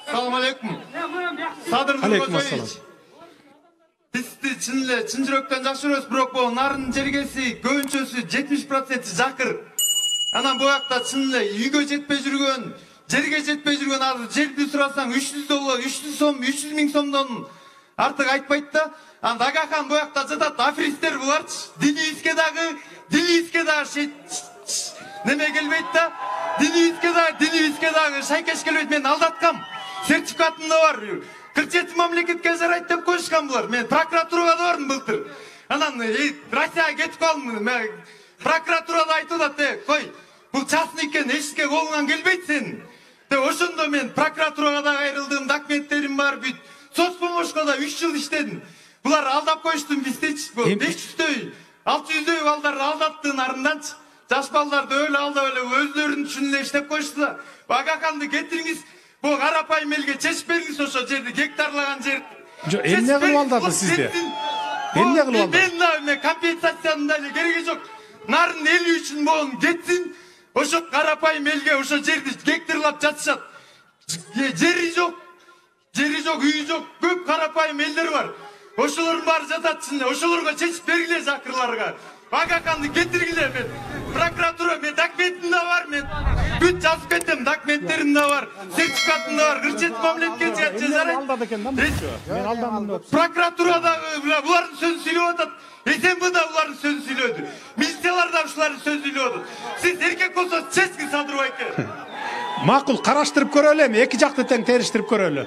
Assalamu alaikum. Sadır Nurgozovich. Bizdi çın жүрөктөн жакшы көрөбүз, бирок бул нарын жергеси көбүнчөсү 70% жакыр. Анан бул жакта чын эле үйгө жетпей жүргөн, жерге жетпей жүргөн азыр жерди сурасаң 300 доллар, 300 сом, 300 миң сомдон артык айтпайт да. Ан Дагахан бул жакта жатат, аферисттер буларчы. Дениске дагы неме келбейт да. Дениске дагы шайкеш келбейт. Мен алдаткам. Сертификатымда бар. 47 мамлекетке жарайт деп коюшкан булар. Мен прокуратурага да бардым былтыр. Анан Россияга кетип калдым. Мен прокуратурада айтып атат, кой, бул частный экен, эчке колуңан келбейт сенин. Деп ошондо мен прокуратурага да кайрылдым, документтерим бар, бүт. Соцпомощко да 3 жыл иштедим. Булар алдап коюшту биздечи. 500дөй, 600дөй балдарды алдатты нарынданчы. Жаш балдарды өлө алдап эле өздөрүнүн үчүн эле иштеп коюшту. Агаканды кетириңиз. Бу карапайым элге чечип бериңиз ошо жерди, гектарлаган жер. Жок, эмне кылып алдады сизде? Эмне кылып алдады? Мен компенсациянын да кереги жок. Нарын эли үчүн могун кетсин. Ошо карапайым элге ошо жерди гектарлап жатышат. Жери жок, үйү жок, көп карапайым элдер бар. Ошолордун баары жатат чын. Ошолорго чечип бергиле жакырларга. Агаканды кетиргиле. Мен прокуратура, мен документим да бар, мен бүт жазып кетем, документтерим да бар, сертификатым да бар, 47 мамлекетке жарайт. Мен алдандым деп. Прокуратурадагы булардын сөзүн сүйлөп атат. СМБ да булардын сөзүн сүйлөдү. Милициялар да ушулардын сөзүн сүйлөп атат. Сиз эркек болсоңуз чечкин Садырбай эке. Макул, караштырып көрөлү эми, эки жакты тең териштирип көрөлү.